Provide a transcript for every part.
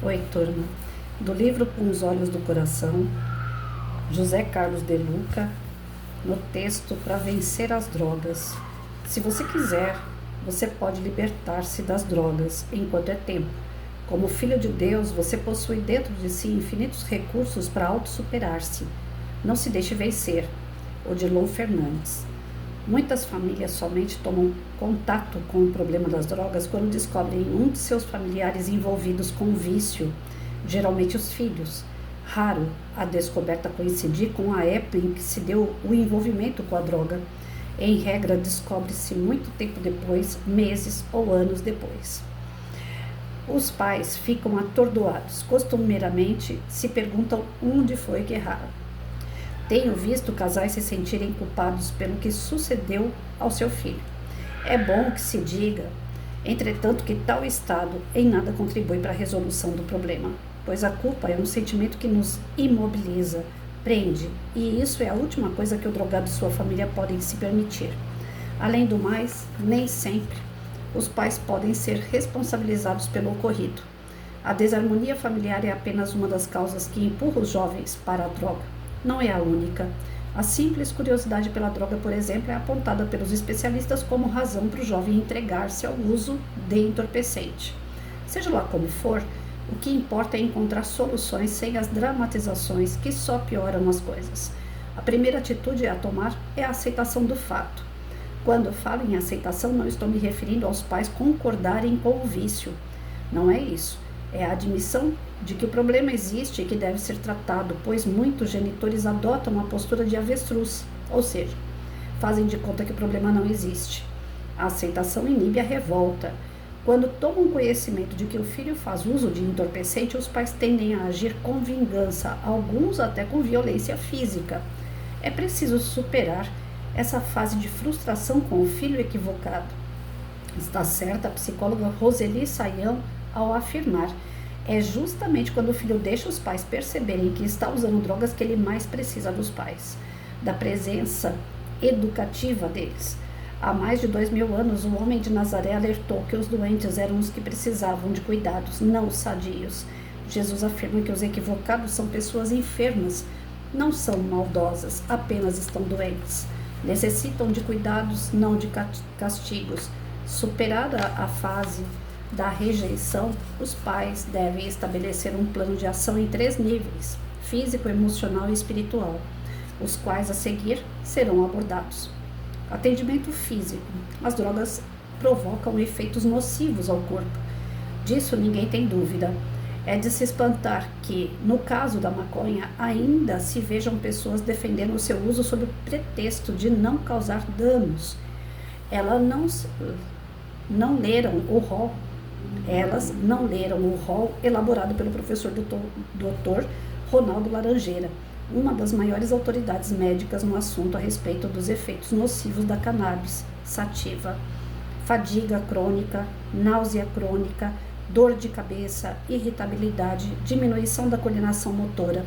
Oi, turma. Do livro Com os Olhos do Coração, José Carlos de Luca, no texto Para Vencer as Drogas. Se você quiser, você pode libertar-se das drogas enquanto é tempo. Como filho de Deus, você possui dentro de si infinitos recursos para autossuperar-se. Não se deixe vencer. Odilon Fernandes. Muitas famílias somente tomam contato com o problema das drogas quando descobrem um de seus familiares envolvidos com o vício, geralmente os filhos. Raro a descoberta coincidir com a época em que se deu o envolvimento com a droga. Em regra, descobre-se muito tempo depois, meses ou anos depois. Os pais ficam atordoados. Costumeiramente, se perguntam onde foi que erraram. Tenho visto casais se sentirem culpados pelo que sucedeu ao seu filho. É bom que se diga, entretanto, que tal estado em nada contribui para a resolução do problema, pois a culpa é um sentimento que nos imobiliza, prende, e isso é a última coisa que o drogado e sua família podem se permitir. Além do mais, nem sempre os pais podem ser responsabilizados pelo ocorrido. A desarmonia familiar é apenas uma das causas que empurra os jovens para a droga. Não é a única. A simples curiosidade pela droga, por exemplo, é apontada pelos especialistas como razão para o jovem entregar-se ao uso de entorpecente. Seja lá como for, o que importa é encontrar soluções sem as dramatizações que só pioram as coisas. A primeira atitude a tomar é a aceitação do fato. Quando falo em aceitação, não estou me referindo aos pais concordarem com o vício. Não é isso. É a admissão de que o problema existe e que deve ser tratado, pois muitos genitores adotam a postura de avestruz, ou seja, fazem de conta que o problema não existe. A aceitação inibe a revolta. Quando tomam conhecimento de que o filho faz uso de entorpecente, os pais tendem a agir com vingança, alguns até com violência física. É preciso superar essa fase de frustração com o filho equivocado. Está certa a psicóloga Roseli Saião ao afirmar: é justamente quando o filho deixa os pais perceberem que está usando drogas que ele mais precisa dos pais, da presença educativa deles. Há mais de 2000 anos, o homem de Nazaré alertou que os doentes eram os que precisavam de cuidados, não os sadios. Jesus afirma que os equivocados são pessoas enfermas, não são maldosas, apenas estão doentes. Necessitam de cuidados, não de castigos. Superada a fase da rejeição, os pais devem estabelecer um plano de ação em 3 níveis: físico, emocional e espiritual, os quais a seguir serão abordados. Atendimento físico. As drogas provocam efeitos nocivos ao corpo. Disso ninguém tem dúvida. É de se espantar que, no caso da maconha, ainda se vejam pessoas defendendo o seu uso sob o pretexto de não causar danos. Elas não leram o rol elaborado pelo professor Dr. Ronaldo Laranjeira, uma das maiores autoridades médicas no assunto a respeito dos efeitos nocivos da cannabis sativa: fadiga crônica, náusea crônica, dor de cabeça, irritabilidade, diminuição da coordenação motora,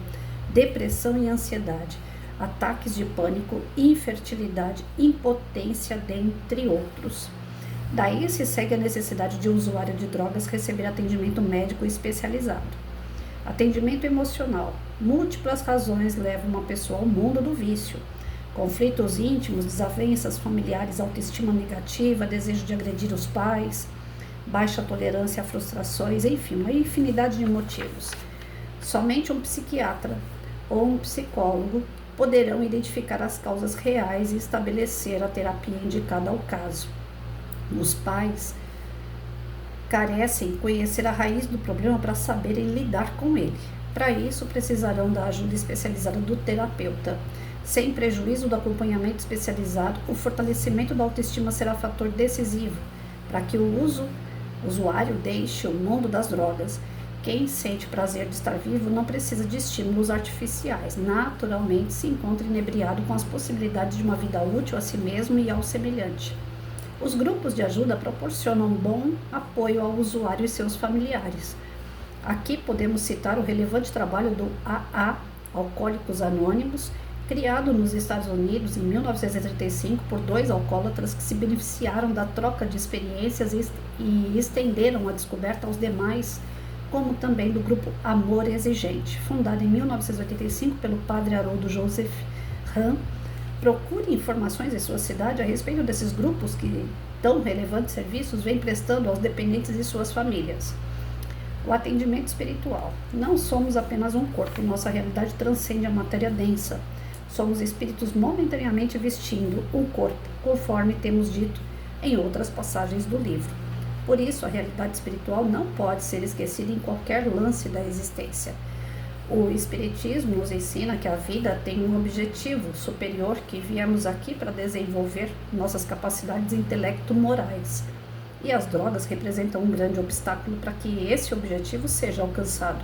depressão e ansiedade, ataques de pânico, infertilidade, impotência, dentre outros. Daí se segue a necessidade de o usuário de drogas receber atendimento médico especializado. Atendimento emocional. Múltiplas razões levam uma pessoa ao mundo do vício. Conflitos íntimos, desavenças familiares, autoestima negativa, desejo de agredir os pais, baixa tolerância a frustrações, enfim, uma infinidade de motivos. Somente um psiquiatra ou um psicólogo poderão identificar as causas reais e estabelecer a terapia indicada ao caso. Os pais carecem conhecer a raiz do problema para saberem lidar com ele. Para isso, precisarão da ajuda especializada do terapeuta. Sem prejuízo do acompanhamento especializado, o fortalecimento da autoestima será fator decisivo para que o usuário deixe o mundo das drogas. Quem sente prazer de estar vivo não precisa de estímulos artificiais. Naturalmente se encontra inebriado com as possibilidades de uma vida útil a si mesmo e ao semelhante. Os grupos de ajuda proporcionam bom apoio ao usuário e seus familiares. Aqui podemos citar o relevante trabalho do AA, Alcoólicos Anônimos, criado nos Estados Unidos em 1935 por 2 alcoólatras que se beneficiaram da troca de experiências e estenderam a descoberta aos demais como também do grupo Amor Exigente, fundado em 1985 pelo padre Haroldo Joseph Hahn. Procure informações em sua cidade a respeito desses grupos que tão relevantes serviços vêm prestando aos dependentes e suas famílias. O atendimento espiritual. Não somos apenas um corpo, nossa realidade transcende a matéria densa. Somos espíritos momentaneamente vestindo um corpo, conforme temos dito em outras passagens do livro. Por isso, a realidade espiritual não pode ser esquecida em qualquer lance da existência. O Espiritismo nos ensina que a vida tem um objetivo superior, que viemos aqui para desenvolver nossas capacidades intelecto-morais. E as drogas representam um grande obstáculo para que esse objetivo seja alcançado.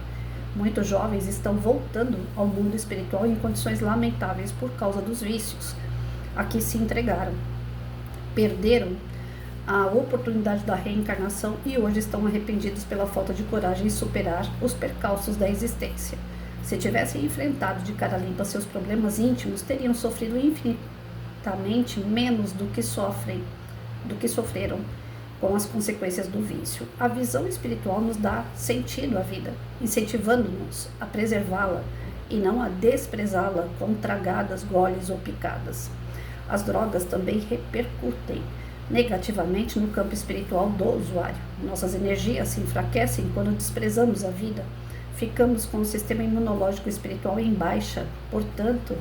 Muitos jovens estão voltando ao mundo espiritual em condições lamentáveis por causa dos vícios a que se entregaram. Perderam a oportunidade da reencarnação e hoje estão arrependidos pela falta de coragem em superar os percalços da existência. Se tivessem enfrentado de cara limpa seus problemas íntimos, teriam sofrido infinitamente menos do que sofreram com as consequências do vício. A visão espiritual nos dá sentido à vida, incentivando-nos a preservá-la e não a desprezá-la com tragadas, goles ou picadas. As drogas também repercutem negativamente no campo espiritual do usuário. Nossas energias se enfraquecem quando desprezamos a vida. Ficamos com o sistema imunológico espiritual em baixa, portanto,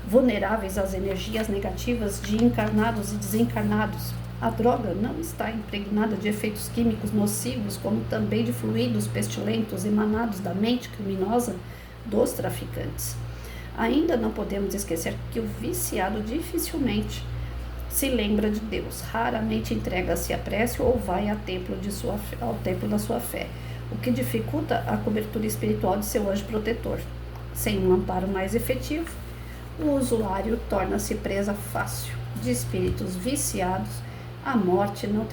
vulneráveis às energias negativas de encarnados e desencarnados. A droga não está impregnada de efeitos químicos nocivos, como também de fluidos pestilentos emanados da mente criminosa dos traficantes. Ainda não podemos esquecer que o viciado dificilmente se lembra de Deus, raramente entrega-se à prece ou vai ao templo da sua fé, o que dificulta a cobertura espiritual de seu anjo protetor. Sem um amparo mais efetivo, o usuário torna-se presa fácil de espíritos viciados. A morte não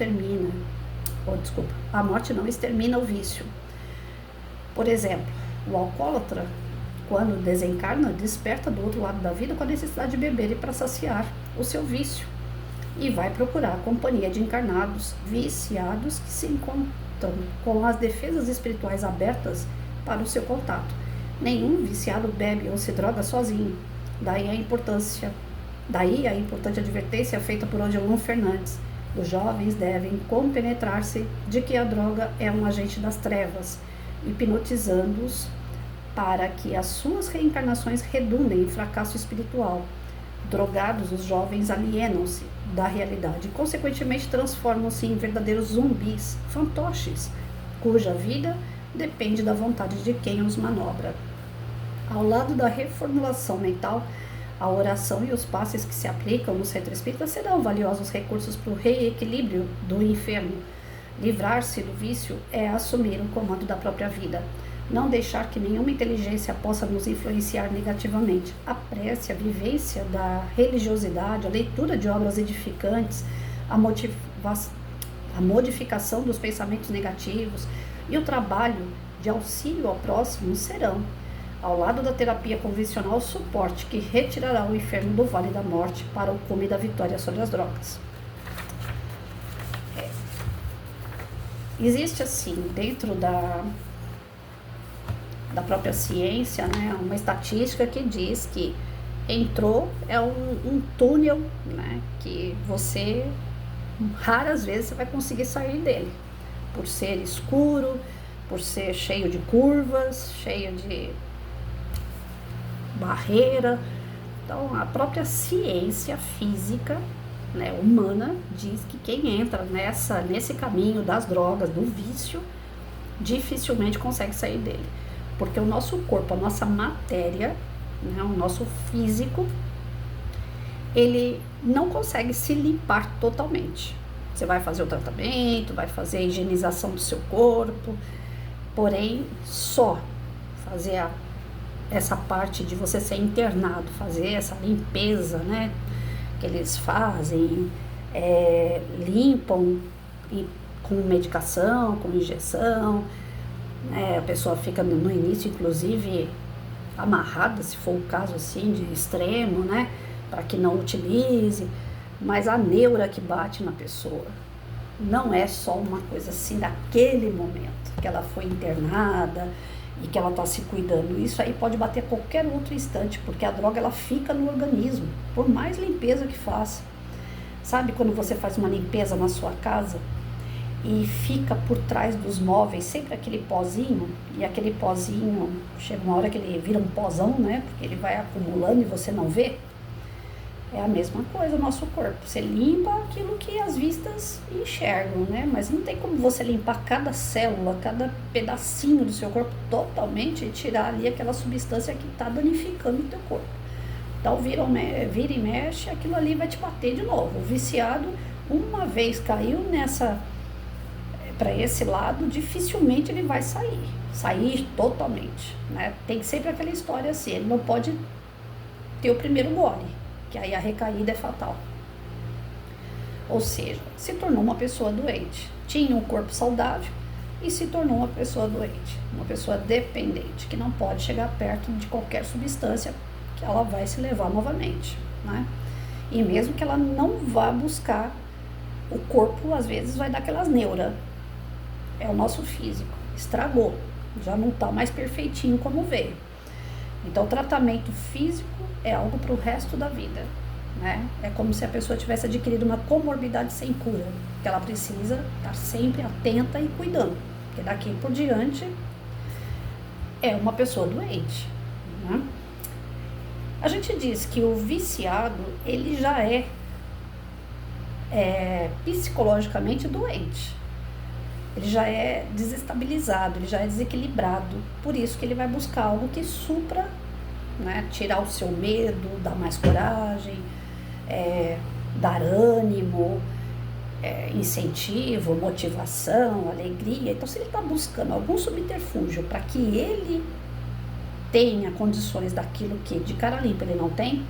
extermina o vício. Por exemplo, o alcoólatra, quando desencarna, desperta do outro lado da vida com a necessidade de beber e para saciar o seu vício, e vai procurar a companhia de encarnados viciados que se encontram com as defesas espirituais abertas para o seu contato. Nenhum viciado bebe ou se droga sozinho. Daí a importante advertência feita por Odilon Fernandes. Os jovens devem compenetrar-se de que a droga é um agente das trevas, hipnotizando-os para que as suas reencarnações redundem em fracasso espiritual. Drogados, os jovens alienam-se da realidade e, consequentemente, transformam-se em verdadeiros zumbis, fantoches, cuja vida depende da vontade de quem os manobra. Ao lado da reformulação mental, a oração e os passes que se aplicam no centro espírita serão valiosos recursos para o reequilíbrio do enfermo. Livrar-se do vício é assumir o comando da própria vida. Não deixar que nenhuma inteligência possa nos influenciar negativamente. A prece, a vivência da religiosidade, a leitura de obras edificantes, a modificação dos pensamentos negativos e o trabalho de auxílio ao próximo serão, ao lado da terapia convencional, o suporte que retirará o enfermo do vale da morte para o cume da vitória sobre as drogas. Existe, assim, dentro da própria ciência, né, uma estatística que diz que entrou é um túnel, né, que você, raras vezes, você vai conseguir sair dele, por ser escuro, por ser cheio de curvas, cheio de barreira. Então, a própria ciência física, né, humana, diz que quem entra nesse caminho das drogas, do vício, dificilmente consegue sair dele. Porque o nosso corpo, a nossa matéria, né, o nosso físico, ele não consegue se limpar totalmente. Você vai fazer o tratamento, vai fazer a higienização do seu corpo, porém, só fazer essa parte de você ser internado, fazer essa limpeza, né, que eles fazem, limpam com medicação, com injeção, né, a pessoa fica no início, inclusive, amarrada, se for o caso assim, de extremo, né, para que não utilize, mas a neura que bate na pessoa não é só uma coisa assim daquele momento. que ela foi internada e que ela está se cuidando. Isso aí pode bater a qualquer outro instante, porque a droga ela fica no organismo, por mais limpeza que faça. Sabe quando você faz uma limpeza na sua casa e fica por trás dos móveis sempre aquele pozinho, e aquele pozinho chega uma hora que ele vira um pozão, né? Porque ele vai acumulando e você não vê? É a mesma coisa o nosso corpo. Você limpa aquilo que as vistas enxergam, né? Mas não tem como você limpar cada célula, cada pedacinho do seu corpo totalmente e tirar ali aquela substância que está danificando o teu corpo. Então vira e mexe, aquilo ali vai te bater de novo. O viciado, uma vez caiu para esse lado, dificilmente ele vai sair totalmente, né? Tem sempre aquela história assim, ele não pode ter o primeiro gole, que aí a recaída é fatal. Ou seja, se tornou uma pessoa doente, tinha um corpo saudável e se tornou uma pessoa doente, uma pessoa dependente, que não pode chegar perto de qualquer substância que ela vai se levar novamente, né? E mesmo que ela não vá buscar, o corpo às vezes vai dar aquelas neuras. É o nosso físico, estragou, já não está mais perfeitinho como veio. Então o tratamento físico é algo para o resto da vida, né? É como se a pessoa tivesse adquirido uma comorbidade sem cura, que ela precisa estar sempre atenta e cuidando, porque daqui por diante é uma pessoa doente, né? A gente diz que o viciado, ele já é psicologicamente doente. Ele já é desestabilizado, ele já é desequilibrado. Por isso que ele vai buscar algo que supra, né, tirar o seu medo, dar mais coragem, dar ânimo, incentivo, motivação, alegria. Então, se ele está buscando algum subterfúgio para que ele tenha condições daquilo que de cara limpa ele não tem,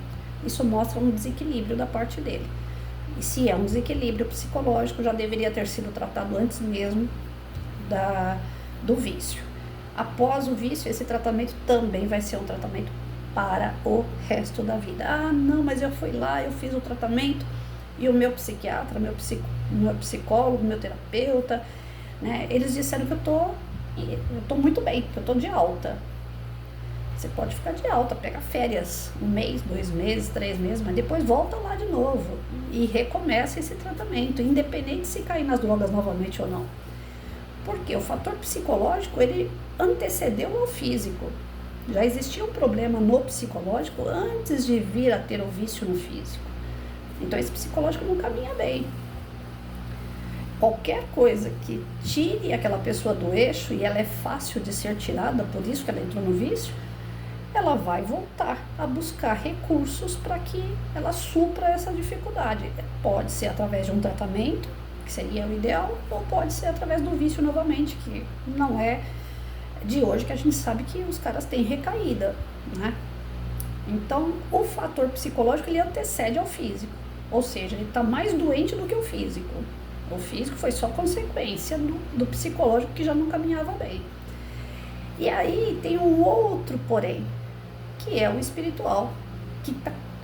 isso mostra um desequilíbrio da parte dele. E se é um desequilíbrio psicológico, já deveria ter sido tratado antes mesmo do vício. Após o vício, esse tratamento também vai ser um tratamento para o resto da vida. Ah, não, mas eu fui lá, eu fiz o tratamento e o meu psiquiatra, meu psicólogo, meu terapeuta, né, eles disseram que eu tô muito bem, que eu tô de alta. Você pode ficar de alta, pega férias, 1 mês, 2 meses, 3 meses, mas depois volta lá de novo e recomeça esse tratamento, independente se cair nas drogas novamente ou não. Porque o fator psicológico, ele antecedeu ao físico. Já existia um problema no psicológico antes de vir a ter o vício no físico. Então esse psicológico não caminha bem. Qualquer coisa que tire aquela pessoa do eixo, e ela é fácil de ser tirada, por isso que ela entrou no vício, ela vai voltar a buscar recursos para que ela supra essa dificuldade. Pode ser através de um tratamento, que seria o ideal, ou pode ser através do vício novamente, que não é de hoje que a gente sabe que os caras têm recaída, né? Então, o fator psicológico, ele antecede ao físico, ou seja, ele está mais doente do que o físico. O físico foi só consequência do psicológico, que já não caminhava bem. E aí tem um outro porém, que é o espiritual,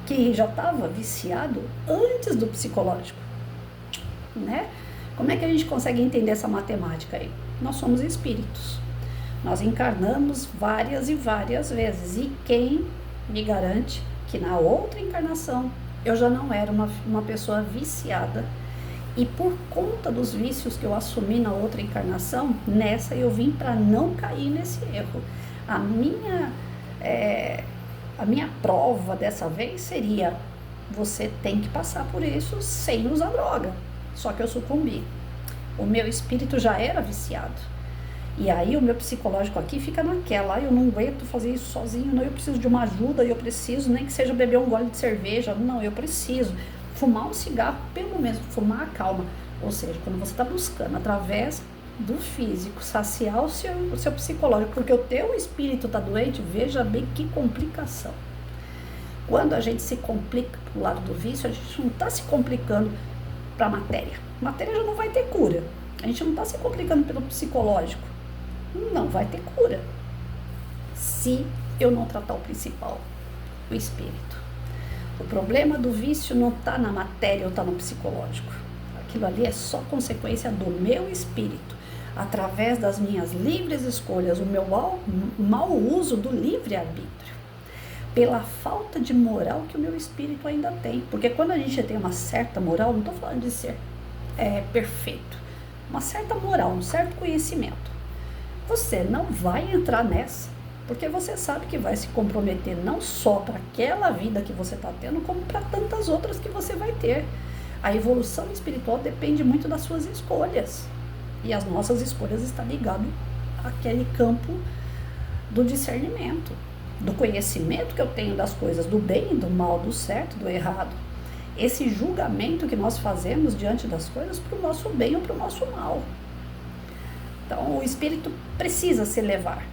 que já estava viciado antes do psicológico, né? Como é que a gente consegue entender essa matemática aí? Nós somos espíritos, nós encarnamos várias e várias vezes, e quem me garante que na outra encarnação eu já não era uma pessoa viciada, e por conta dos vícios que eu assumi na outra encarnação, nessa eu vim para não cair nesse erro. A minha prova dessa vez seria: você tem que passar por isso sem usar droga. Só que eu sucumbi. O meu espírito já era viciado. E aí o meu psicológico aqui fica naquela: eu não aguento fazer isso sozinho, não, eu preciso de uma ajuda, eu preciso, nem que seja beber um gole de cerveja, não, eu preciso fumar um cigarro, pelo menos fumar a calma. Ou seja, quando você está buscando através do físico saciar o seu psicológico, porque o teu espírito está doente, veja bem que complicação. Quando a gente se complica pro lado do vício, a gente não está se complicando para a matéria. A matéria já não vai ter cura. A gente não está se complicando pelo psicológico. Não vai ter cura se eu não tratar o principal, o espírito. O problema do vício não está na matéria ou está no psicológico. Aquilo ali é só consequência do meu espírito. através das minhas livres escolhas, o meu mau uso do livre-arbítrio, pela falta de moral que o meu espírito ainda tem. Porque quando a gente tem uma certa moral, não estou falando de ser perfeito, uma certa moral, um certo conhecimento, você não vai entrar nessa, porque você sabe que vai se comprometer não só para aquela vida que você está tendo, como para tantas outras que você vai ter. A evolução espiritual depende muito das suas escolhas. E as nossas escolhas estão ligadas àquele campo do discernimento, do conhecimento que eu tenho das coisas, do bem e do mal, do certo e do errado. Esse julgamento que nós fazemos diante das coisas para o nosso bem ou para o nosso mal. Então, o espírito precisa se elevar.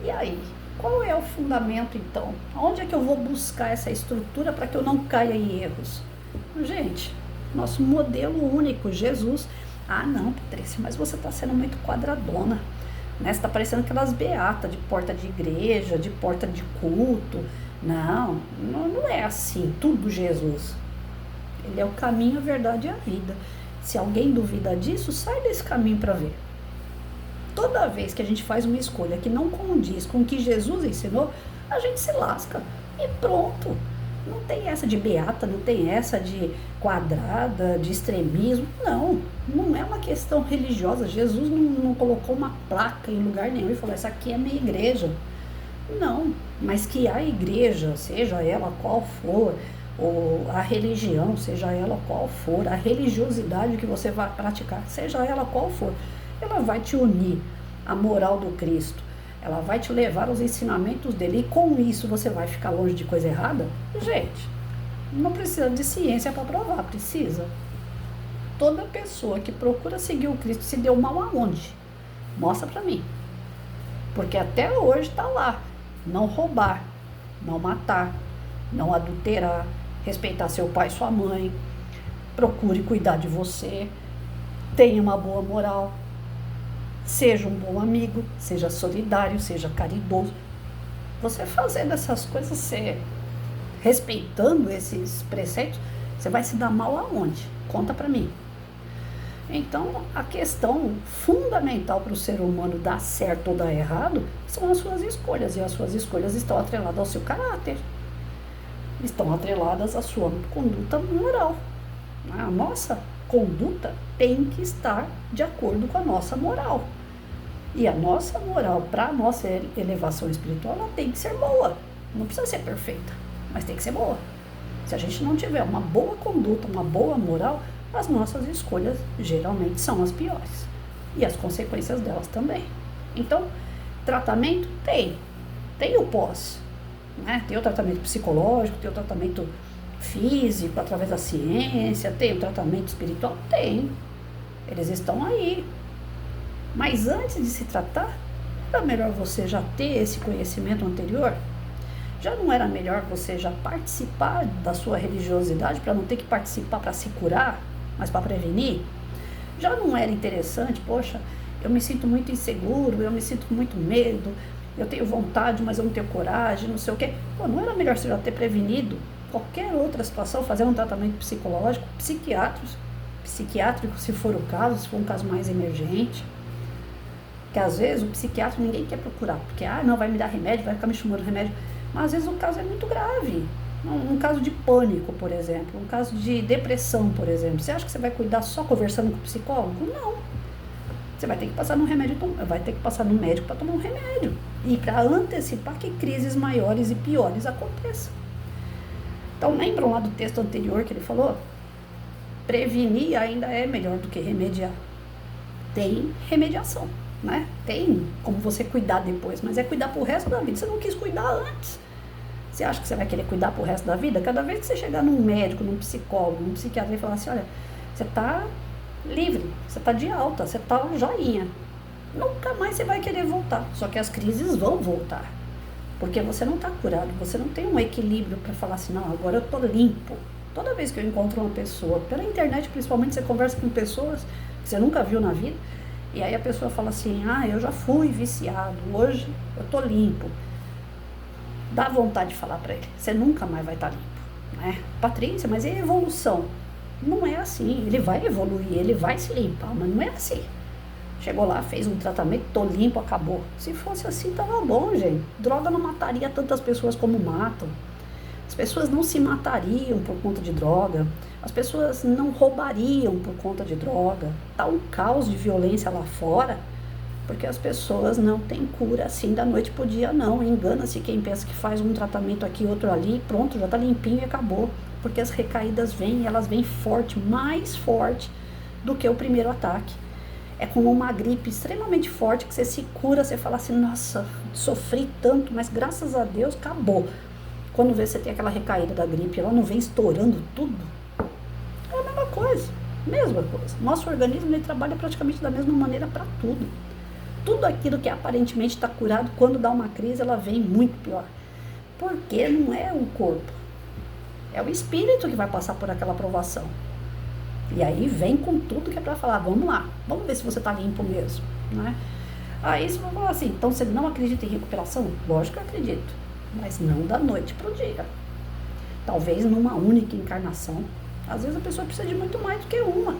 E aí, qual é o fundamento então? Onde é que eu vou buscar essa estrutura para que eu não caia em erros? Gente, nosso modelo único, Jesus. Ah, não, Patrícia, mas você está sendo muito quadradona, né? Você está parecendo aquelas beatas de porta de igreja, de porta de culto. Não, não é assim, tudo Jesus. Ele é o caminho, a verdade e a vida. Se alguém duvida disso, sai desse caminho para ver. Toda vez que a gente faz uma escolha que não condiz com o que Jesus ensinou, a gente se lasca e pronto. Não tem essa de beata, não tem essa de quadrada, de extremismo. Não é uma questão religiosa. Jesus não colocou uma placa em lugar nenhum e falou, essa aqui é a minha igreja. Não, mas que a igreja, seja ela qual for, ou a religião, seja ela qual for, a religiosidade que você vai praticar, seja ela qual for, ela vai te unir à moral do Cristo, ela vai te levar aos ensinamentos dele, e com isso você vai ficar longe de coisa errada? Gente, não precisa de ciência para provar, precisa. Toda pessoa que procura seguir o Cristo se deu mal aonde? Mostra para mim. Porque até hoje está lá, não roubar, não matar, não adulterar, respeitar seu pai e sua mãe, procure cuidar de você, tenha uma boa moral, seja um bom amigo, seja solidário, seja caridoso. Você fazendo essas coisas, você respeitando esses preceitos, você vai se dar mal aonde? Conta pra mim. Então, a questão fundamental para o ser humano dar certo ou dar errado são as suas escolhas, e as suas escolhas estão atreladas ao seu caráter, estão atreladas à sua conduta moral. A nossa conduta tem que estar de acordo com a nossa moral. E a nossa moral, para a nossa elevação espiritual, ela tem que ser boa. Não precisa ser perfeita, mas tem que ser boa. Se a gente não tiver uma boa conduta, uma boa moral, as nossas escolhas geralmente são as piores. E as consequências delas também. Então, tratamento tem o pós, né? Tem o tratamento psicológico, tem o tratamento físico, através da ciência, tem o tratamento espiritual, tem. Eles estão aí. Mas antes de se tratar, era melhor você já ter esse conhecimento anterior? Já não era melhor você já participar da sua religiosidade para não ter que participar para se curar, mas para prevenir? Já não era interessante, poxa, eu me sinto muito inseguro, eu me sinto com muito medo, eu tenho vontade, mas eu não tenho coragem, não sei o quê. Pô, não era melhor você já ter prevenido qualquer outra situação, fazer um tratamento psicológico, psiquiátrico, se for o caso, se for um caso mais emergente? Porque às vezes o psiquiatra ninguém quer procurar, porque não vai me dar remédio, vai ficar me chamando remédio. Mas às vezes o caso é muito grave. Um caso de pânico, por exemplo, um caso de depressão, por exemplo. Você acha que você vai cuidar só conversando com o psicólogo? Não. Você vai ter que passar no remédio, vai ter que passar no médico para tomar um remédio. E para antecipar que crises maiores e piores aconteçam. Então, lembram lá do texto anterior que ele falou? Prevenir ainda é melhor do que remediar. Tem remediação, né? Tem como você cuidar depois, mas é cuidar pro resto da vida. Você não quis cuidar antes. Você acha que você vai querer cuidar pro resto da vida? Cada vez que você chegar num médico, num psicólogo, num psiquiatra e falar assim, olha, você tá livre, você tá de alta, você tá joinha. Nunca mais você vai querer voltar. Só que as crises vão voltar. Porque você não tá curado, você não tem um equilíbrio para falar assim, não, agora eu tô limpo. Toda vez que eu encontro uma pessoa, pela internet principalmente, você conversa com pessoas que você nunca viu na vida, e aí a pessoa fala assim, eu já fui viciado, hoje eu tô limpo. Dá vontade de falar para ele, você nunca mais vai estar limpo, né? Patrícia, mas e a evolução? Não é assim, ele vai evoluir, ele vai se limpar, mas não é assim. Chegou lá, fez um tratamento, tô limpo, acabou. Se fosse assim, tava bom, gente. Droga não mataria tantas pessoas como matam. As pessoas não se matariam por conta de droga. As pessoas não roubariam por conta de droga. Tá um caos de violência lá fora, porque as pessoas não têm cura assim da noite pro dia, não. Engana-se quem pensa que faz um tratamento aqui, outro ali, pronto, já tá limpinho e acabou. Porque as recaídas vêm, elas vêm forte, mais forte do que o primeiro ataque. É como uma gripe extremamente forte que você se cura, você fala assim, nossa, sofri tanto, mas graças a Deus acabou. Quando vê você tem aquela recaída da gripe, ela não vem estourando tudo. É a mesma coisa, mesma coisa. Nosso organismo ele trabalha praticamente da mesma maneira para tudo. Tudo aquilo que aparentemente está curado, quando dá uma crise, ela vem muito pior. Porque não é o corpo, é o espírito que vai passar por aquela provação. E aí vem com tudo que é para falar, vamos lá, vamos ver se você está limpo mesmo, né? Aí você vai falar assim, então você não acredita em recuperação? Lógico que eu acredito, mas não da noite para o dia. Talvez numa única encarnação. Às vezes a pessoa precisa de muito mais do que uma.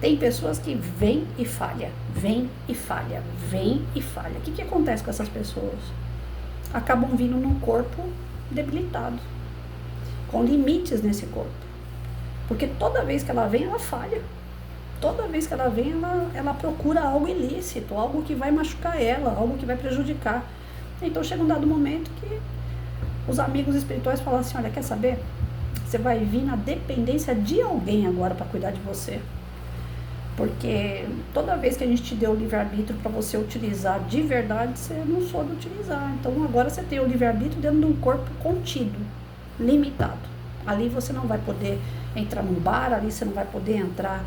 Tem pessoas que vêm e falha, vêm e falha, vêm e falha. O que acontece com essas pessoas? Acabam vindo num corpo debilitado, com limites nesse corpo. Porque toda vez que ela vem, ela falha. Toda vez que ela vem, ela procura algo ilícito, algo que vai machucar ela, algo que vai prejudicar. Então chega um dado momento que os amigos espirituais falam assim, olha, quer saber? Você vai vir na dependência de alguém agora para cuidar de você. Porque toda vez que a gente te deu o livre-arbítrio para você utilizar de verdade, você não soube utilizar. Então agora você tem o livre-arbítrio dentro de um corpo contido, limitado. Ali você não vai poder entrar num bar, ali você não vai poder entrar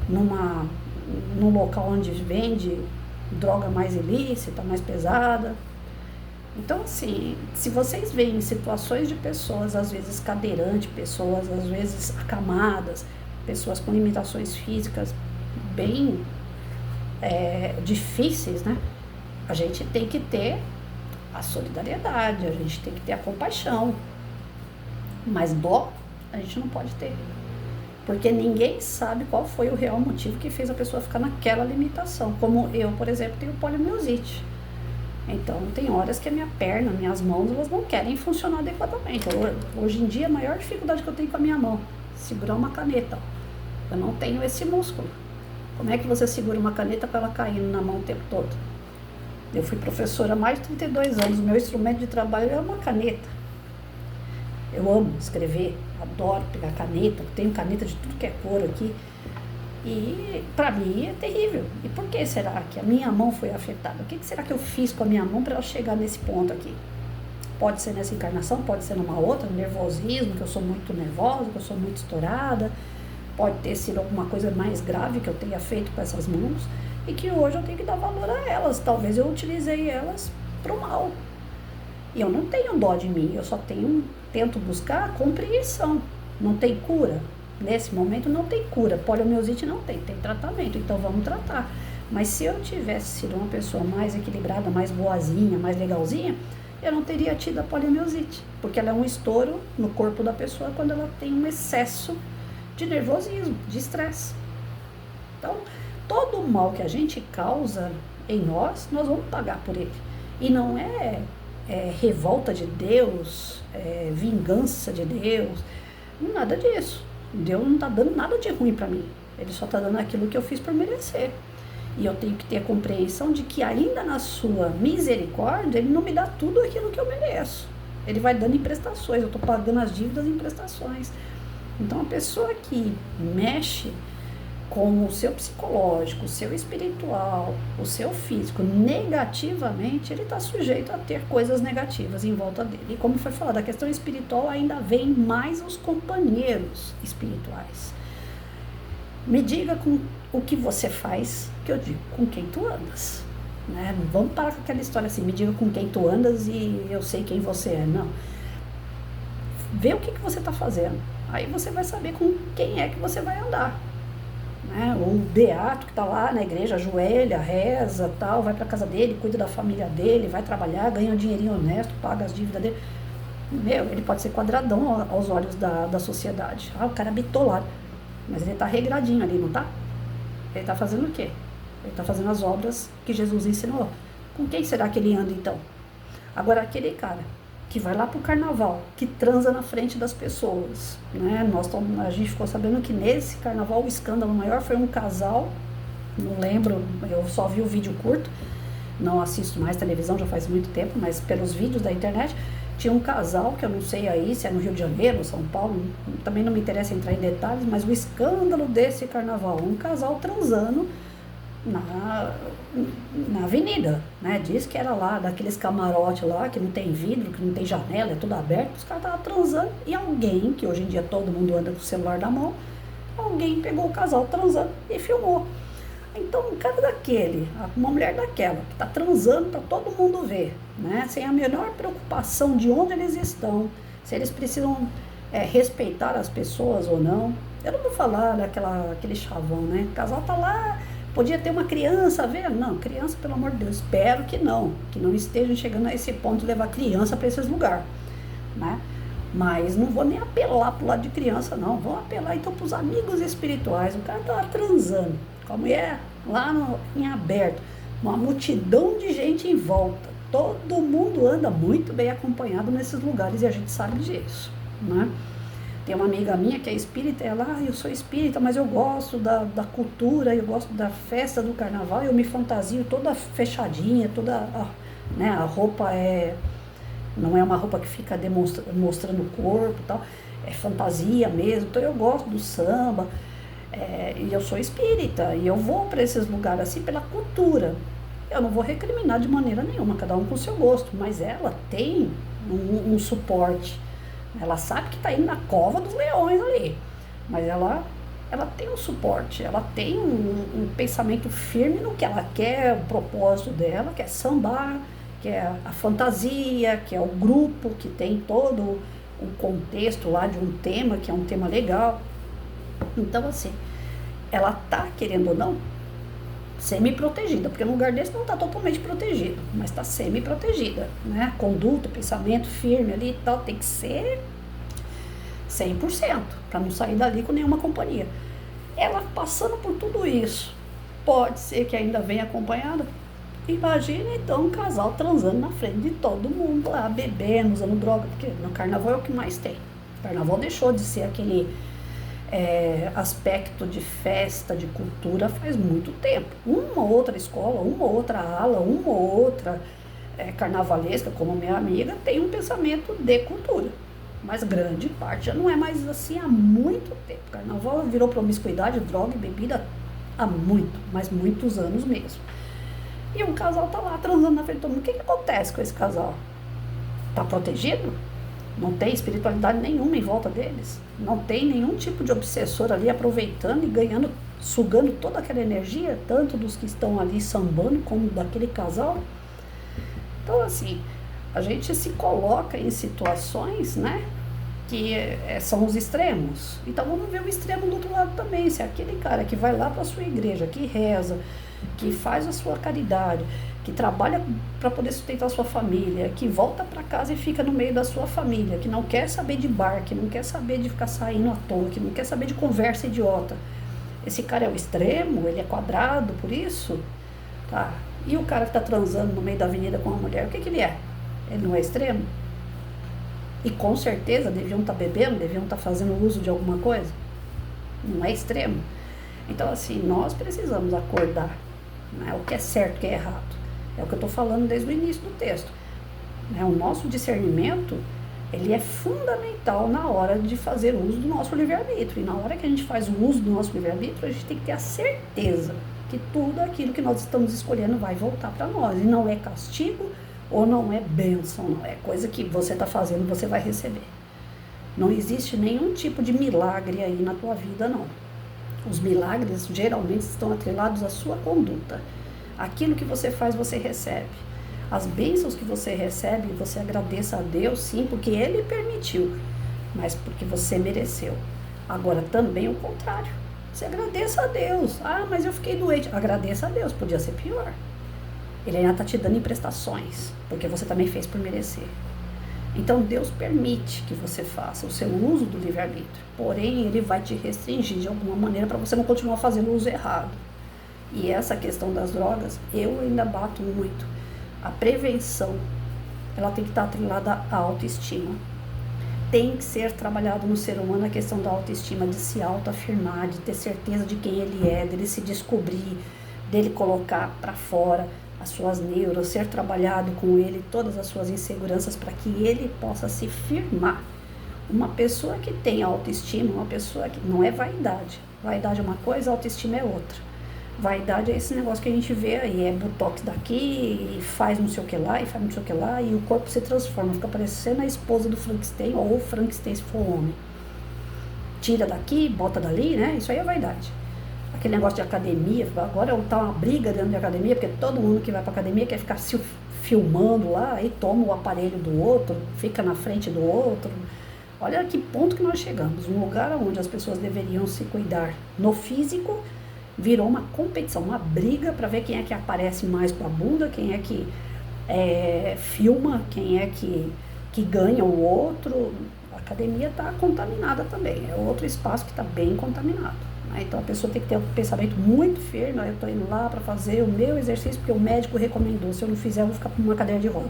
num local onde vende droga mais ilícita, mais pesada. Então, assim, se vocês veem situações de pessoas, às vezes cadeirantes, pessoas às vezes acamadas, pessoas com limitações físicas bem difíceis, né? A gente tem que ter a solidariedade, a gente tem que ter a compaixão. Mas dó a gente não pode ter. Porque ninguém sabe qual foi o real motivo que fez a pessoa ficar naquela limitação. Como eu, por exemplo, tenho poliomielite. Então, tem horas que a minha perna, minhas mãos, elas não querem funcionar adequadamente. Hoje em dia, a maior dificuldade que eu tenho com a minha mão, segurar uma caneta. Eu não tenho esse músculo. Como é que você segura uma caneta com ela caindo na mão o tempo todo? Eu fui professora há mais de 32 anos. O meu instrumento de trabalho é uma caneta. Eu amo escrever, adoro pegar caneta, tenho caneta de tudo que é cor aqui. E para mim é terrível. E por que será que a minha mão foi afetada? O que será que eu fiz com a minha mão para ela chegar nesse ponto aqui? Pode ser nessa encarnação, pode ser numa outra, nervosismo, que eu sou muito nervosa, que eu sou muito estourada. Pode ter sido alguma coisa mais grave que eu tenha feito com essas mãos e que hoje eu tenho que dar valor a elas. Talvez eu utilizei elas para o mal. E eu não tenho dó de mim, eu só tento buscar a compreensão. Não tem cura. Nesse momento não tem cura. Poliomielite não tem tratamento, então vamos tratar. Mas se eu tivesse sido uma pessoa mais equilibrada, mais boazinha, mais legalzinha, eu não teria tido a poliomielite, porque ela é um estouro no corpo da pessoa quando ela tem um excesso de nervosismo, de estresse. Então, todo o mal que a gente causa em nós vamos pagar por ele. E não é revolta de Deus, vingança de Deus, nada disso. Deus não está dando nada de ruim para mim. Ele só está dando aquilo que eu fiz por merecer. E eu tenho que ter a compreensão de que ainda na sua misericórdia, Ele não me dá tudo aquilo que eu mereço. Ele vai dando em prestações, eu estou pagando as dívidas em prestações. Então a pessoa que mexe com o seu psicológico, o seu espiritual, o seu físico negativamente, ele está sujeito a ter coisas negativas em volta dele. E como foi falado, a questão espiritual ainda vem mais os companheiros espirituais. Me diga com o que você faz, que eu digo, com quem tu andas. Né? Não vamos parar com aquela história assim, me diga com quem tu andas e eu sei quem você é. Não. Vê o que você está fazendo. Aí você vai saber com quem é que você vai andar. Né? O beato que está lá na igreja, ajoelha, reza, tal, vai para a casa dele, cuida da família dele, vai trabalhar, ganha um dinheirinho honesto, paga as dívidas dele. Ele pode ser quadradão aos olhos da sociedade. O cara é bitolado. Mas ele está regradinho ali, não está? Ele está fazendo o quê? Ele está fazendo as obras que Jesus ensinou. Com quem será que ele anda então? Agora, aquele cara que vai lá pro carnaval, que transa na frente das pessoas, né? A gente ficou sabendo que nesse carnaval o escândalo maior foi um casal, não lembro, eu só vi o vídeo curto, não assisto mais televisão já faz muito tempo, mas pelos vídeos da internet, tinha um casal, que eu não sei aí se é no Rio de Janeiro ou São Paulo, também não me interessa entrar em detalhes, mas o escândalo desse carnaval, um casal transando na avenida, né? Diz que era lá, daqueles camarotes lá, que não tem vidro, que não tem janela, é tudo aberto, os caras estavam transando, e alguém, que hoje em dia todo mundo anda com o celular na mão, alguém pegou o casal transando e filmou. Então, um cara daquele, uma mulher daquela, que está transando para todo mundo ver, né? Sem a menor preocupação de onde eles estão, se eles precisam respeitar as pessoas ou não. Eu não vou falar daquele chavão, né? O casal tá lá, podia ter uma criança vendo. Não, criança, pelo amor de Deus, espero que não estejam chegando a esse ponto de levar criança para esses lugares, né? Mas não vou nem apelar pro lado de criança, não. Vou apelar então pros amigos espirituais. O cara tá lá transando com a mulher lá em aberto, uma multidão de gente em volta. Todo mundo anda muito bem acompanhado nesses lugares e a gente sabe disso, né? Tem uma amiga minha que é espírita, ela, eu sou espírita, mas eu gosto da cultura, eu gosto da festa do carnaval, eu me fantasio toda fechadinha, né, a roupa não é uma roupa que fica mostrando o corpo e tal, é fantasia mesmo, então eu gosto do samba, e eu sou espírita, e eu vou para esses lugares assim pela cultura. Eu não vou recriminar de maneira nenhuma, cada um com o seu gosto, mas ela tem um suporte. Ela sabe que está indo na cova dos leões ali, mas ela tem um suporte, ela tem um pensamento firme no que ela quer, o propósito dela, que é sambar, que é a fantasia, que é o grupo, que tem todo um contexto lá de um tema, que é um tema legal. Então, assim, ela tá, querendo ou não, semi-protegida, porque um lugar desse não está totalmente protegido, mas está semi-protegida, né? Conduta, pensamento firme ali e tal, tem que ser 100%, para não sair dali com nenhuma companhia. Ela passando por tudo isso, pode ser que ainda venha acompanhada. Imagina então um casal transando na frente de todo mundo lá, bebendo, usando droga, porque no carnaval é o que mais tem. O carnaval deixou de ser aquele aspecto de festa, de cultura faz muito tempo. Uma outra escola, uma outra ala, uma outra carnavalesca, como minha amiga, tem um pensamento de cultura. Mas grande parte já não é mais assim há muito tempo. Carnaval virou promiscuidade, droga e bebida há mas muitos anos mesmo. E um casal tá lá transando na frente de todo mundo. O que acontece com esse casal? Tá protegido? Não tem espiritualidade nenhuma em volta deles. Não tem nenhum tipo de obsessor ali aproveitando e ganhando, sugando toda aquela energia, tanto dos que estão ali sambando como daquele casal. Então, assim, a gente se coloca em situações, né, que são os extremos. Então, vamos ver o extremo do outro lado também. Se é aquele cara que vai lá para a sua igreja, que reza, que faz a sua caridade, que trabalha para poder sustentar a sua família, que volta para casa e fica no meio da sua família, que não quer saber de bar, que não quer saber de ficar saindo à toa, que não quer saber de conversa idiota. Esse cara é o extremo, ele é quadrado por isso, tá? E o cara que está transando no meio da avenida com uma mulher, o que ele é? Ele não é extremo? E com certeza deviam estar bebendo, deviam estar fazendo uso de alguma coisa? Não é extremo? Então, assim, nós precisamos acordar, né? O que é certo, o que é errado. É o que eu estou falando desde o início do texto. O nosso discernimento, ele é fundamental na hora de fazer uso do nosso livre-arbítrio. E na hora que a gente faz o uso do nosso livre-arbítrio, a gente tem que ter a certeza que tudo aquilo que nós estamos escolhendo vai voltar para nós. E não é castigo ou não é bênção, não é coisa que você está fazendo, você vai receber. Não existe nenhum tipo de milagre aí na tua vida, não. Os milagres geralmente estão atrelados à sua conduta. Aquilo que você faz, você recebe. As bênçãos que você recebe, você agradeça a Deus, sim, porque Ele permitiu, mas porque você mereceu. Agora, também o contrário. Você agradeça a Deus. Ah, mas eu fiquei doente. Agradeça a Deus, podia ser pior. Ele ainda está te dando emprestações, porque você também fez por merecer. Então, Deus permite que você faça o seu uso do livre-arbítrio, porém, Ele vai te restringir de alguma maneira para você não continuar fazendo o uso errado. E essa questão das drogas, eu ainda bato muito. A prevenção, ela tem que estar atrelada à autoestima. Tem que ser trabalhado no ser humano a questão da autoestima, de se autoafirmar, de ter certeza de quem ele é, dele se descobrir, dele colocar para fora as suas neuras, ser trabalhado com ele todas as suas inseguranças para que ele possa se firmar. Uma pessoa que tem autoestima, uma pessoa que não é vaidade. Vaidade é uma coisa, autoestima é outra. Vaidade é esse negócio que a gente vê aí, é botox daqui, e faz não sei o que lá, e faz não sei o que lá, e o corpo se transforma, fica parecendo a esposa do Frankenstein, ou o Frankenstein se for homem. Tira daqui, bota dali, né? Isso aí é vaidade. Aquele negócio de academia, agora tá uma briga dentro de academia, porque todo mundo que vai pra academia quer ficar se filmando lá, aí toma o aparelho do outro, fica na frente do outro. Olha que ponto que nós chegamos. Um lugar onde as pessoas deveriam se cuidar no físico, virou uma competição, uma briga para ver quem é que aparece mais com a bunda, quem é que filma, quem é que ganha o outro. A academia está contaminada também, é outro espaço que está bem contaminado. Né? Então a pessoa tem que ter um pensamento muito firme, eu estou indo lá para fazer o meu exercício porque o médico recomendou, se eu não fizer eu vou ficar com uma cadeira de roda.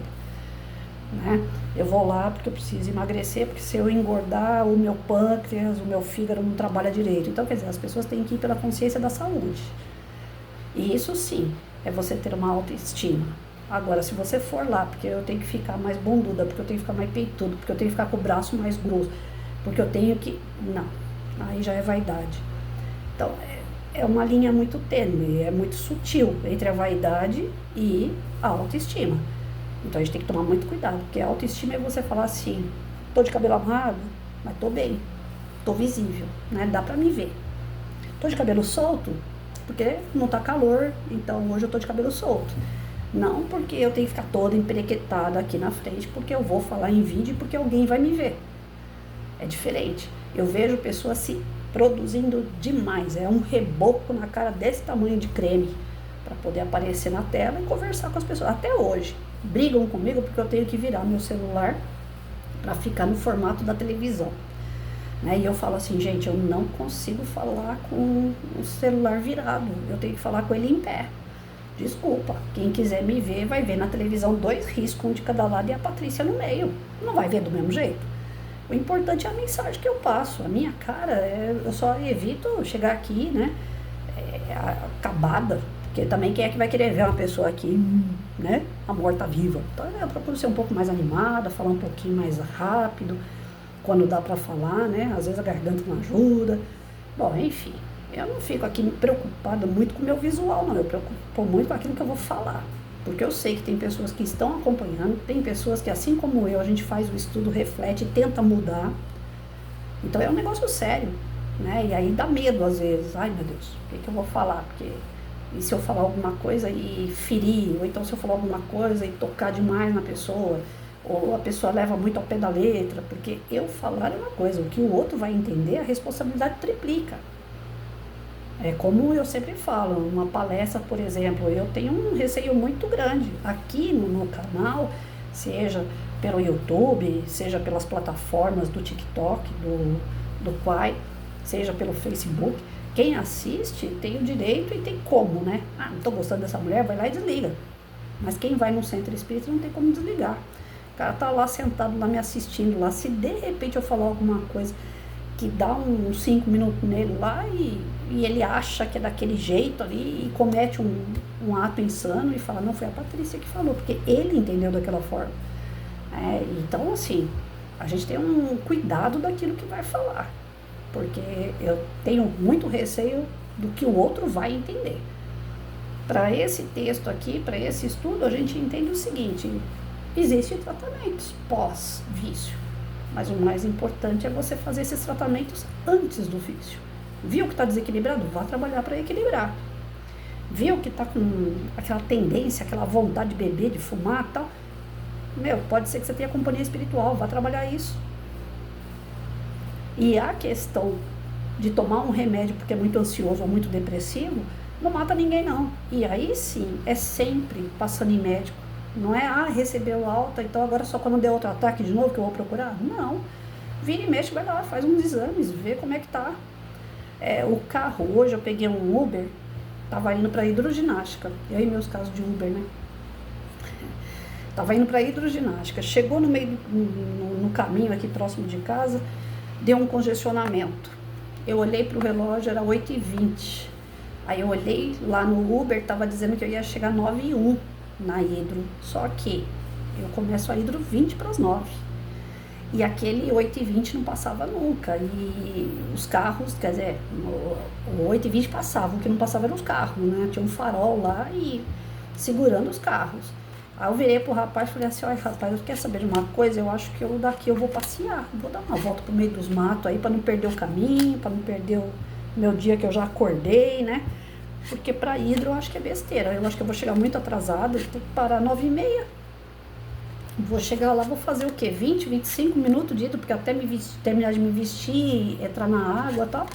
Né? Eu vou lá porque eu preciso emagrecer, porque se eu engordar o meu pâncreas, o meu fígado não trabalha direito. Então, quer dizer, as pessoas têm que ir pela consciência da saúde. E isso sim, é você ter uma autoestima. Agora, se você for lá porque eu tenho que ficar mais bunduda, porque eu tenho que ficar mais peitudo, porque eu tenho que ficar com o braço mais grosso, porque eu tenho que... Não, aí já é vaidade. Então, é uma linha muito tênue, é muito sutil entre a vaidade e a autoestima. Então a gente tem que tomar muito cuidado, porque a autoestima é você falar assim, tô de cabelo amarrado, mas tô bem, tô visível, né? Dá pra me ver. Tô de cabelo solto, porque não tá calor, então hoje eu tô de cabelo solto. Não porque eu tenho que ficar toda emperequetada aqui na frente, porque eu vou falar em vídeo, porque alguém vai me ver. É diferente. Eu vejo pessoas se produzindo demais, é um reboco na cara desse tamanho de creme, para poder aparecer na tela e conversar com as pessoas. Até hoje, brigam comigo porque eu tenho que virar meu celular para ficar no formato da televisão. Né? E eu falo assim, gente, eu não consigo falar com o celular virado, eu tenho que falar com ele em pé. Desculpa, quem quiser me ver vai ver na televisão 2 riscos, um de cada lado e a Patrícia no meio. Não vai ver do mesmo jeito. O importante é a mensagem que eu passo. A minha cara, eu só evito chegar aqui, né, acabada. Porque também quem é que vai querer ver uma pessoa aqui, né, a morta-viva? Então eu procuro ser um pouco mais animada, falar um pouquinho mais rápido, quando dá pra falar, né? Às vezes a garganta não ajuda. Bom, enfim, eu não fico aqui preocupada muito com o meu visual, não. Eu preocupo muito com aquilo que eu vou falar. Porque eu sei que tem pessoas que estão acompanhando, tem pessoas que, assim como eu, a gente faz o estudo, reflete, tenta mudar. Então é um negócio sério, né? E aí dá medo às vezes. Ai, meu Deus, o que eu vou falar? Porque... E se eu falar alguma coisa e ferir, ou então se eu falar alguma coisa e tocar demais na pessoa, ou a pessoa leva muito ao pé da letra, porque eu falar é uma coisa, o que o outro vai entender, a responsabilidade triplica. É como eu sempre falo, uma palestra, por exemplo, eu tenho um receio muito grande aqui no canal, seja pelo YouTube, seja pelas plataformas do TikTok, do Quai, seja pelo Facebook. Quem assiste tem o direito e tem como, né? Ah, não estou gostando dessa mulher, vai lá e desliga. Mas quem vai no centro espírita não tem como desligar. O cara tá lá sentado lá me assistindo lá. Se de repente eu falar alguma coisa que dá uns 5 minutos nele lá e ele acha que é daquele jeito ali e comete um ato insano e fala, não, foi a Patrícia que falou, porque ele entendeu daquela forma. Então, assim, a gente tem um cuidado daquilo que vai falar. Porque eu tenho muito receio do que o outro vai entender. Para esse texto aqui, para esse estudo, a gente entende o seguinte, existem tratamentos pós-vício, mas o mais importante é você fazer esses tratamentos antes do vício. Viu que está desequilibrado? Vá trabalhar para equilibrar. Viu que está com aquela tendência, aquela vontade de beber, de fumar e tal? Pode ser que você tenha companhia espiritual, vá trabalhar isso. E a questão de tomar um remédio porque é muito ansioso ou muito depressivo, não mata ninguém não. E aí sim, é sempre passando em médico. Não é, recebeu alta, então agora só quando der outro ataque de novo que eu vou procurar. Não. Vira e mexe, vai lá, faz uns exames, vê como é que tá. O carro, hoje eu peguei um Uber, Tava indo para hidroginástica, eu e meus casos de Uber, né? Tava indo para hidroginástica, chegou no meio no caminho aqui próximo de casa, deu um congestionamento. Eu olhei pro relógio, era 8h20. Aí eu olhei lá no Uber, tava dizendo que eu ia chegar 9h01 na hidro, só que eu começo a hidro 20 para as 9. E aquele 8h20 não passava nunca. E os carros, quer dizer, o 8h20 passava, o que não passava eram os carros, né? Tinha um farol lá e segurando os carros. Aí eu virei pro rapaz e falei assim, olha rapaz, eu quero saber de uma coisa, eu acho que daqui eu vou passear, vou dar uma volta pro meio dos matos aí, para não perder o caminho, para não perder o meu dia que eu já acordei, né? Porque pra hidro eu acho que é besteira, eu acho que eu vou chegar muito atrasada, eu tenho que parar 9h30. Vou chegar lá, vou fazer o quê? 20, 25 minutos de hidro, porque até terminar de me vestir, entrar na água e tal,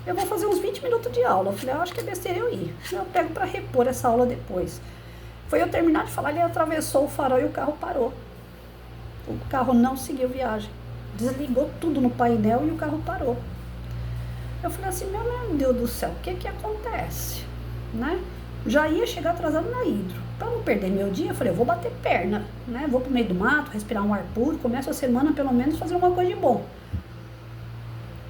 eu vou fazer uns 20 minutos de aula. Eu falei, acho que é besteira eu ir. Eu pego para repor essa aula depois. Foi eu terminar de falar, ele atravessou o farol e o carro parou. O carro não seguiu viagem. Desligou tudo no painel e o carro parou. Eu falei assim, meu Deus do céu, o que que acontece? Né? Já ia chegar atrasado na hidro. Para não perder meu dia, eu falei, eu vou bater perna, né? Vou pro meio do mato, respirar um ar puro, começo a semana pelo menos fazer uma coisa de bom.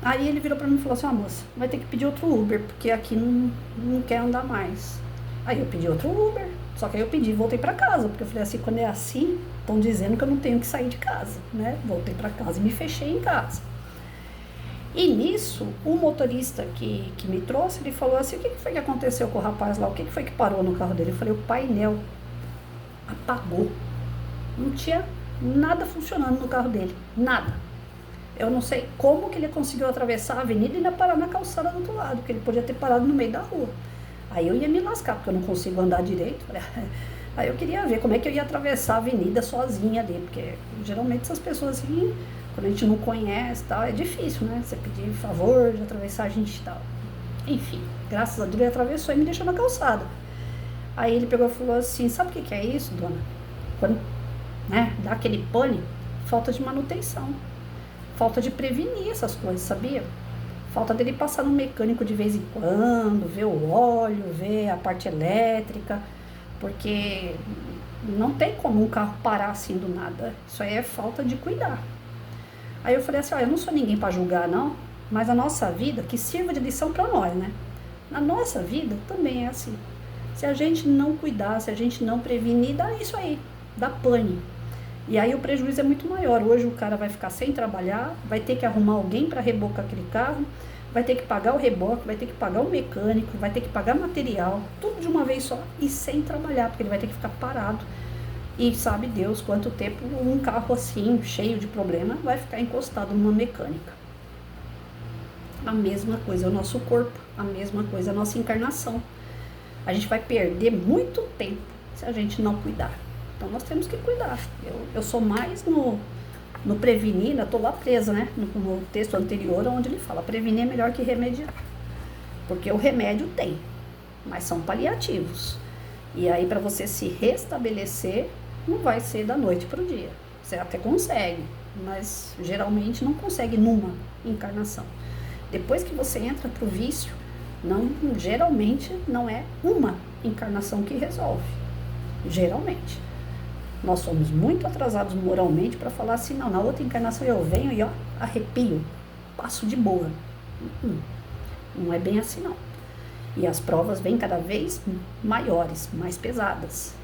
Aí ele virou para mim e falou assim, moça, vai ter que pedir outro Uber, porque aqui não quer andar mais. Aí eu pedi outro Uber, só que aí eu pedi e voltei para casa, porque eu falei assim, quando é assim, estão dizendo que eu não tenho que sair de casa, né? Voltei para casa e me fechei em casa. E nisso, o motorista que me trouxe, ele falou assim, o que foi que aconteceu com o rapaz lá? O que foi que parou no carro dele? Eu falei, o painel apagou. Não tinha nada funcionando no carro dele, nada. Eu não sei como que ele conseguiu atravessar a avenida e ainda parar na calçada do outro lado, porque ele podia ter parado no meio da rua. Aí eu ia me lascar, porque eu não consigo andar direito. Aí eu queria ver como é que eu ia atravessar a avenida sozinha ali, porque geralmente essas pessoas assim, quando a gente não conhece e tal, é difícil, né? Você pedir favor de atravessar a gente e tal. Enfim, graças a Deus ele atravessou e me deixou na calçada. Aí ele pegou e falou assim, sabe o que é isso, dona? Quando, né, dá aquele pânico, falta de manutenção. Falta de prevenir essas coisas, sabia? Falta dele passar no mecânico de vez em quando, ver o óleo, ver a parte elétrica, porque não tem como um carro parar assim do nada. Isso aí é falta de cuidar. Aí eu falei assim, eu não sou ninguém para julgar não, mas a nossa vida, que sirva de lição para nós, né? Na nossa vida também é assim. Se a gente não cuidar, se a gente não prevenir, dá isso aí, dá pane. E aí o prejuízo é muito maior. Hoje o cara vai ficar sem trabalhar, vai ter que arrumar alguém para rebocar aquele carro, vai ter que pagar o reboque, vai ter que pagar o mecânico, vai ter que pagar material, tudo de uma vez só e sem trabalhar, porque ele vai ter que ficar parado. E sabe Deus quanto tempo um carro assim, cheio de problema, vai ficar encostado numa mecânica. A mesma coisa é o nosso corpo, a mesma coisa é a nossa encarnação. A gente vai perder muito tempo se a gente não cuidar. Então nós temos que cuidar. Eu sou mais no prevenir, eu estou lá presa, né? No texto anterior, onde ele fala, prevenir é melhor que remediar. Porque o remédio tem, mas são paliativos. E aí para você se restabelecer, não vai ser da noite para o dia. Você até consegue, mas geralmente não consegue numa encarnação. Depois que você entra pro vício, geralmente não é uma encarnação que resolve. Geralmente. Nós somos muito atrasados moralmente para falar assim, não, na outra encarnação eu venho e ó, arrepio, passo de boa. Não é bem assim não. E as provas vêm cada vez maiores, mais pesadas.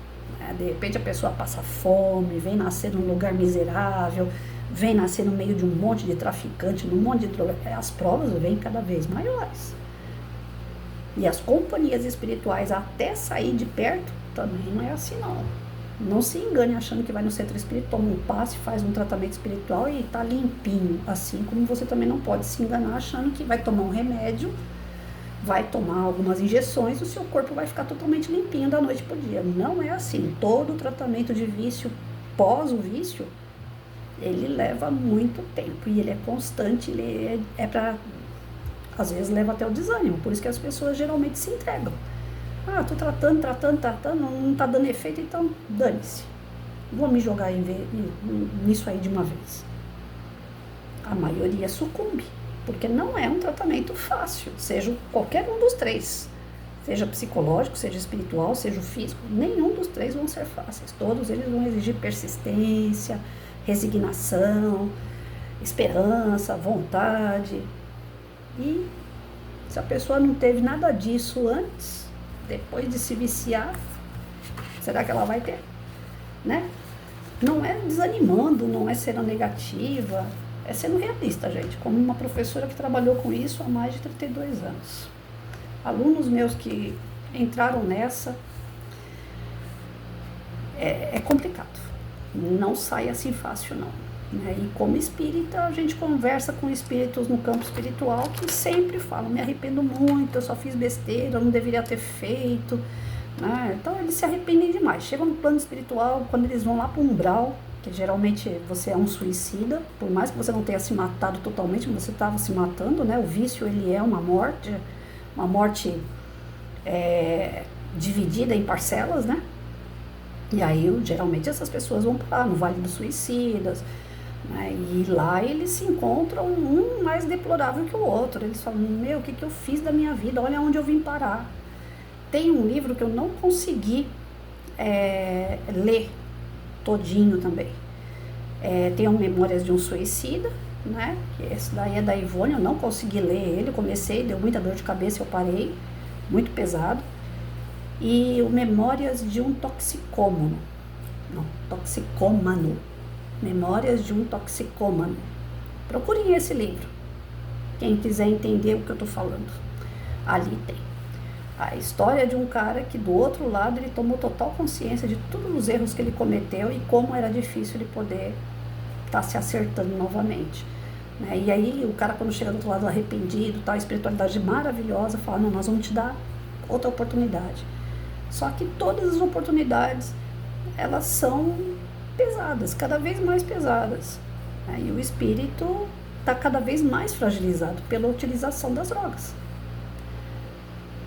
De repente a pessoa passa fome, vem nascer num lugar miserável, vem nascer no meio de um monte de traficante, num monte de droga. As provas vêm cada vez maiores. E as companhias espirituais, até sair de perto, também não é assim não. Não se engane achando que vai no centro espiritual, toma um passe, faz um tratamento espiritual e tá limpinho. Assim como você também não pode se enganar achando que vai tomar um remédio, vai tomar algumas injeções, o seu corpo vai ficar totalmente limpinho da noite pro dia. Não é assim. Todo tratamento de vício, pós o vício, ele leva muito tempo e ele é constante, ele é para, às vezes leva até o desânimo, por isso que as pessoas geralmente se entregam. Tô tratando, não tá dando efeito, então dane-se. Vou me jogar nisso aí de uma vez. A maioria sucumbe, porque não é um tratamento fácil, seja qualquer um dos três. seja psicológico, seja espiritual, seja o físico, nenhum dos três vão ser fáceis. Todos eles vão exigir persistência, resignação, esperança, vontade. E se a pessoa não teve nada disso antes, depois de se viciar, será que ela vai ter? Né? Não é desanimando, não é sendo negativa, é sendo realista, gente. Como uma professora que trabalhou com isso há mais de 32 anos. Alunos meus que entraram nessa, é complicado. Não sai assim fácil, não. Né? E como espírita, a gente conversa com espíritos no campo espiritual que sempre falam, me arrependo muito, eu só fiz besteira, eu não deveria ter feito. Né? Então eles se arrependem demais. Chegam no plano espiritual, quando eles vão lá para o umbral, que geralmente você é um suicida, por mais que você não tenha se matado totalmente, você estava se matando, né? O vício, ele é uma morte dividida em parcelas, né? E aí, geralmente, essas pessoas vão para no Vale dos Suicidas, né? E lá eles se encontram um mais deplorável que o outro. Eles falam, meu, o que eu fiz da minha vida? Olha onde eu vim parar. Tem um livro que eu não consegui ler todinho também. Tem o Memórias de um Suicida, né? Que esse daí é da Ivone, eu não consegui ler ele, comecei, deu muita dor de cabeça, eu parei, muito pesado. E o Memórias de um Toxicômano. Não, Toxicômano. Memórias de um Toxicômano. Procurem esse livro. Quem quiser entender o que eu estou falando. Ali tem a história de um cara que do outro lado ele tomou total consciência de todos os erros que ele cometeu e como era difícil ele poder estar se acertando novamente. Né? E aí o cara, quando chega do outro lado arrependido, tá, a espiritualidade maravilhosa, fala, não, nós vamos te dar outra oportunidade. Só que todas as oportunidades, elas são pesadas, cada vez mais pesadas. Né? E o espírito está cada vez mais fragilizado pela utilização das drogas.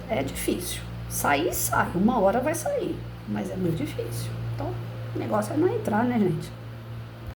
É difícil. Sair, sai. Uma hora vai sair. Mas é muito difícil. Então, o negócio é não entrar, né, gente?